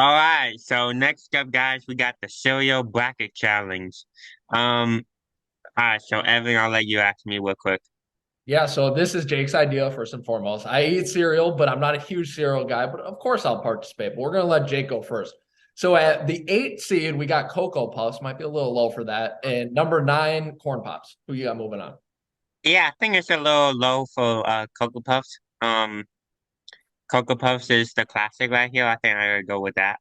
All right, so next up, guys, we got the cereal bracket challenge. Um, all right, so Evan, I'll let you ask me real quick. Yeah, so this is Jake's idea first and foremost. I eat cereal, but I'm not a huge cereal guy, but of course I'll participate. But we're gonna let Jake go first. So at the 8 seed, we got Cocoa Puffs, might be a little low for that. And number 9, Corn Pops. Who you got moving on? Yeah, I think it's a little low for Cocoa Puffs. Cocoa Puffs is the classic right here. I think I gotta go with that.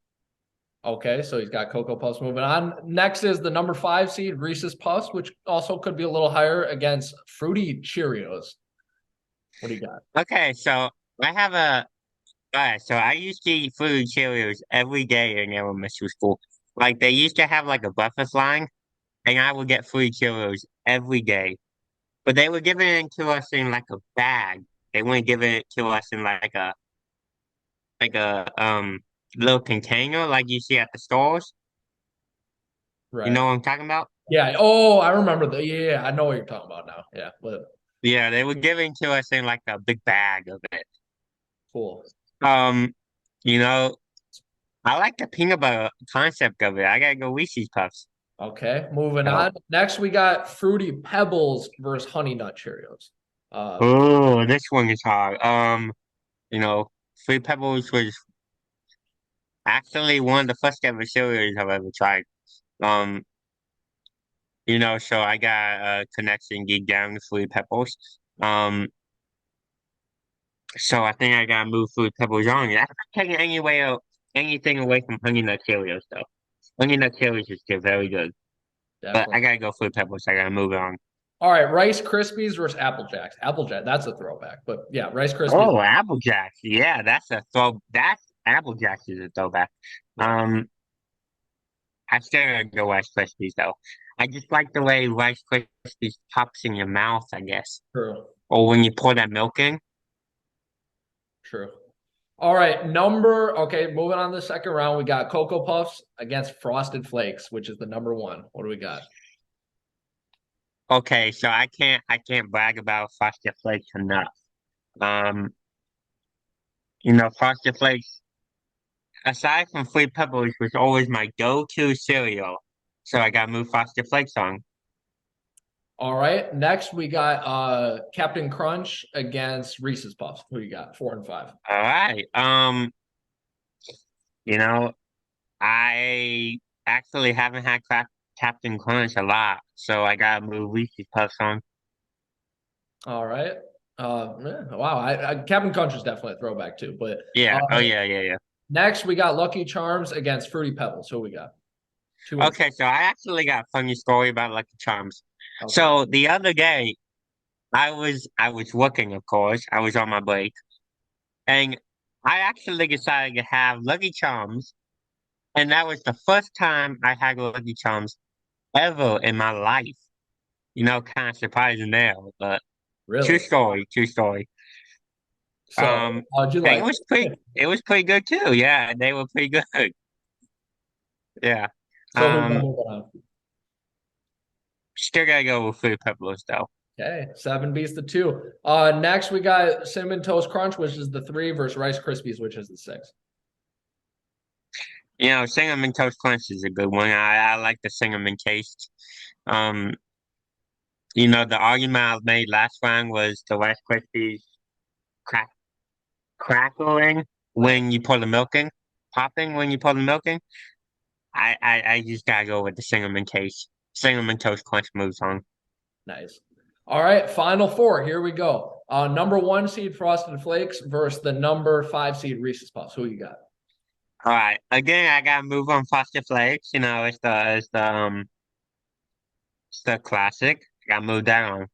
Okay, so he's got Cocoa Puffs moving on. Next is the number 5 seed, Reese's Puffs, which also could be a little higher against Fruity Cheerios. What do you got? Okay, so I have a all right, so I used to eat food Cheerios every day in elementary school. Like they used to have like a breakfast line, and I would get free Cheerios every day. But they were giving it to us in like a bag. They weren't giving it to us in like a little container like you see at the stores. You Right. know what I'm talking about? Yeah. Oh, I remember the. Yeah, I know what you're talking about now. Yeah, but Yeah, they were giving to us in like a big bag of it. cool. Um, you know, I like the peanut butter concept of it. I gotta go Reese's Puffs. Okay, moving So, on. Next, we got Fruity Pebbles versus Honey Nut Cheerios. Uh, oh, this one is hard. You know, Free Pebbles was actually one of the first ever cereals I've ever tried. Um, so I got a connection geek down to Free Pebbles. Um, So I think I gotta move Fruit Pebbles on. That's not taking anything away from Honey Nut Cheerios though. Honey Nut Cheerios is still very good. But definitely. I gotta go Fruit Pebbles. I gotta move it on. All right, Rice Krispies versus Apple Jacks. Apple Jack, that's a throwback. But yeah, Rice Krispies. Oh, Apple Jacks. Yeah, that's a throw. That's Apple Jacks is a throwback. Yeah, Um, I still gotta go Rice Krispies though. I just like the way Rice Krispies pops in your mouth, I guess. true, Or when you pour that milk in. true. All right, okay, moving on to the second round, we got Cocoa Puffs against Frosted Flakes, which is the number one. What do we got? Okay, so I can't brag about Frosted Flakes enough. Um, Frosted Flakes aside from Free Pebbles, was always my go-to cereal. So I got move Frosted Flakes on. All right, next we got Captain Crunch against Reese's Puffs. Who you got? 4 and 5. All right. You know, I actually haven't had Captain Crunch a lot, so I gotta move Reese's Puffs on. All right. Yeah, wow. Captain Crunch is definitely a throwback too. But Yeah. Oh yeah, yeah, yeah. next we got Lucky Charms against Fruity Pebbles. Who we got? 2 and 4. Okay, so I actually got a funny story about Lucky Charms. Okay. So the other day, I was working, of course. I was on my break, and I actually decided to have Lucky Charms, and that was the first time I had Lucky Charms ever in my life. Kind of surprising there, but true Really? story, true story. So how'd you And it like was pretty, it? it was pretty good too. Yeah, they were pretty good. Yeah. So who got Um, moving on? Still gotta go with Fruit Pebbles though. Okay. 7 beats the 2. Next we got Cinnamon Toast Crunch, which is the 3, versus Rice Krispies, which is the 6. Cinnamon Toast Crunch is a good one. I like the cinnamon taste. Um, the argument I made last round was the Rice Krispies crack crackling Right. when you pour the milk in, popping when you pour the milk in. I just gotta go with the cinnamon taste. Cinnamon Toast Crunch moves on. Nice. All right, final four. Here we go. Number 1 seed Frosted Flakes versus the number 5 seed Reese's Puffs. Who you got? All right. Again, I gotta move on Frosted Flakes. It's the classic. I gotta move that on.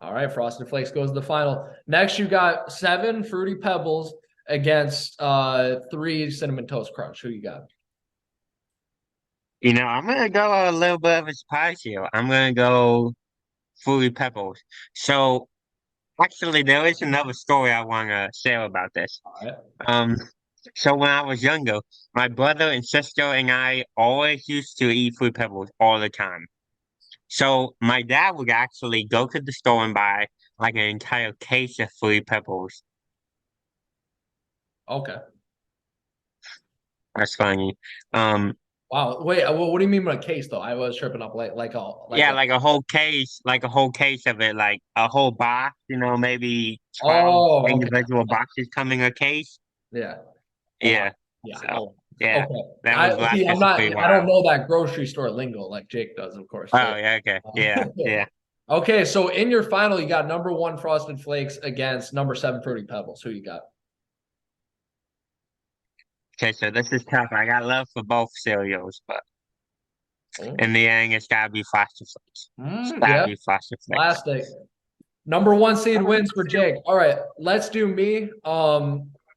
All right, Frosted Flakes goes to the final. Next, you got 7 Fruity Pebbles against 3 Cinnamon Toast Crunch. Who you got? I'm gonna go a little bit of a surprise here. I'm gonna go Fruity Pebbles. So actually, there is another story I wanna share about this. All right. Um, so when I was younger, my brother and sister and I always used to eat Fruity Pebbles all the time. So my dad would actually go to the store and buy like an entire case of Fruity Pebbles. Okay. That's funny. Um, Wow. Wait, what do you mean by case though? I was tripping up like yeah, a like a whole case of it, like a whole box, maybe 12 oh, okay. individual boxes coming a case. Yeah. Wow. Yeah. Yeah. So, Oh, yeah, okay. that I was see. I'm lasted for not. pretty I don't while. know that grocery store lingo like Jake does, of course. Oh, But yeah, okay. Yeah, yeah. okay. So in your final, you got number one Frosted Flakes against number seven Fruity Pebbles. Who you got? Okay, so this is tough. I got love for both cereals, but Oh. in the end, it's gotta be Frosted Flakes. It's gotta Yeah. be Frosted Flakes. Plastic. Number one seed wins for Jake. All right, let's do me.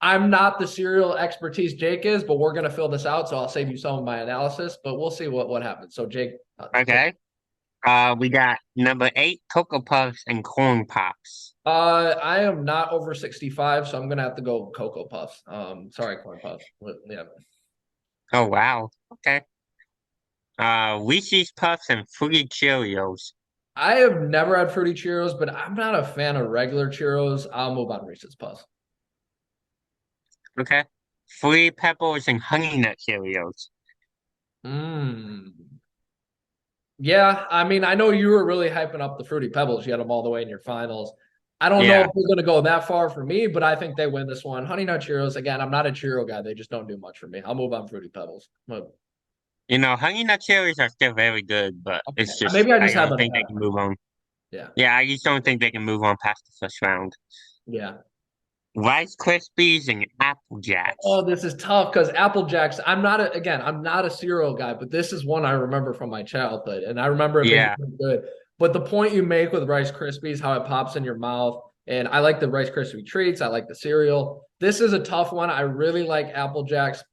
I'm not the cereal expertise Jake is, but we're gonna fill this out, so I'll save you some of my analysis. But we'll see what happens. So Jake, Okay. We got number 8, Cocoa Puffs and Corn Pops. I am not over 65, so I'm gonna have to go Cocoa Puffs. Sorry, Corn Puffs. But, yeah, Oh, wow. Okay. Reese's Puffs and Fruity Cheerios. I have never had fruity Cheerios, but I'm not a fan of regular Cheerios. I'll move on Reese's Puffs. Okay. Fruity Pebbles and Honey Nut Cheerios. Mmm. Yeah, I mean, I know you were really hyping up the Fruity Pebbles. You had them all the way in your finals. I don't know Yeah. if they're going to go that far for me, but I think they win this one. Honey Nut Cheerios, again, I'm not a Cheerio guy. They just don't do much for me. I'll move on Fruity Pebbles. But, Honey Nut Cheerios are still very good, but okay. it's just, Maybe I I just have don't them think they bad. can move on. Yeah. Yeah, I just don't think they can move on past the first round. Yeah. Rice Krispies and Apple Jacks. Oh, this is tough because Apple Jacks, I'm not a cereal guy, but this is one I remember from my childhood. And I remember it being Yeah. really good. But the point you make with Rice Krispies, how it pops in your mouth, and I like the Rice Krispie treats, I like the cereal. This is a tough one. I really like Apple Jacks.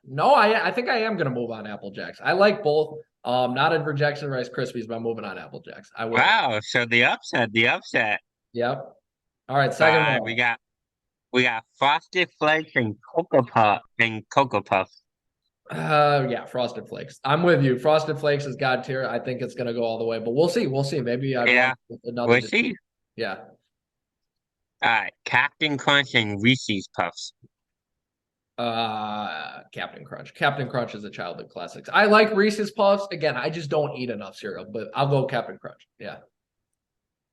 No, I think I am gonna move on Apple Jacks. I like both. Not in rejection Rice Krispies, but I'm moving on Apple Jacks. I will. Wow. So the upset. Yep. All right, second Uh, round. we got we got Frosted Flakes and Cocoa Puffs. Yeah, Frosted Flakes. I'm with you. Frosted Flakes is God tier. I think it's gonna go all the way, but we'll see. We'll see. Maybe I'd run Yeah. another. We'll see. Yeah. All right. Captain Crunch and Reese's Puffs. Captain Crunch. Captain Crunch is a childhood classics. I like Reese's Puffs. Again, I just don't eat enough cereal, but I'll go Captain Crunch. Yeah.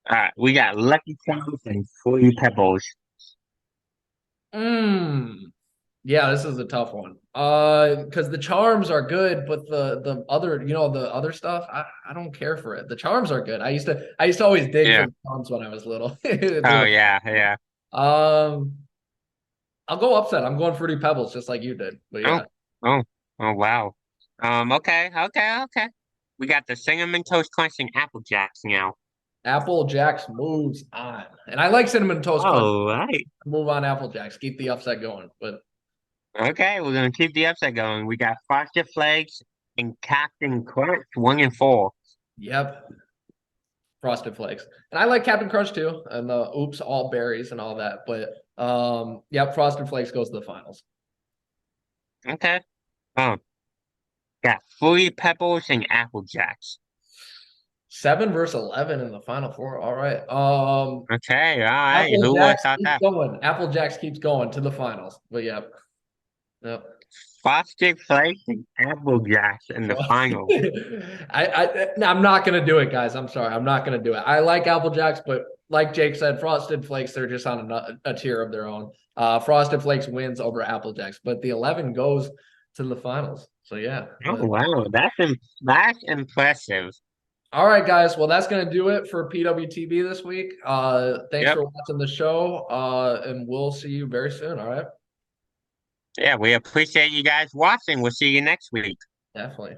All right. We got Lucky Charms and Fruity Pebbles. Mmm. Yeah, this is a tough one. Because the charms are good, but the other, the other stuff, I don't care for it. The charms are good. I used to always dig for Yeah. the charms when I was little. Oh yeah, yeah. Um, I'll go upset. I'm going Fruity Pebbles just like you did. But Oh, yeah, oh, oh wow. Okay. We got the Cinnamon Toast Crunch and Apple Jacks now. Apple Jacks moves on, and I like cinnamon toast crunch. All right. Move on, Apple Jacks. Keep the upset going. But Okay, we're gonna keep the upset going. We got Frosted Flakes and Captain Crunch 1 and 4. yep, Frosted Flakes, and I like Captain Crunch too, and the Oops All Berries and all that. But yep, Frosted Flakes goes to the finals. Okay. Um, got Fruity Pebbles and Apple Jacks. 7 versus 11 in the final four. All right. Okay, all right. Apple Who would have Jacks thought keeps that? going. Apple Jacks keeps going to the finals. But yep. Yep. Frosted Flakes and Apple Jacks in the finals. I'm not gonna do it, guys. I'm sorry. I'm not gonna do it. I like Apple Jacks, but like Jake said, Frosted Flakes, they're just on a tier of their own. Frosted Flakes wins over Apple Jacks, but the 11 goes to the finals. So yeah. Oh wow, that's impressive. All right, guys. Well, that's gonna do it for PWTV this week. Thanks Yep. for watching the show. And we'll see you very soon. All right. Yeah, we appreciate you guys watching. We'll see you next week. Definitely.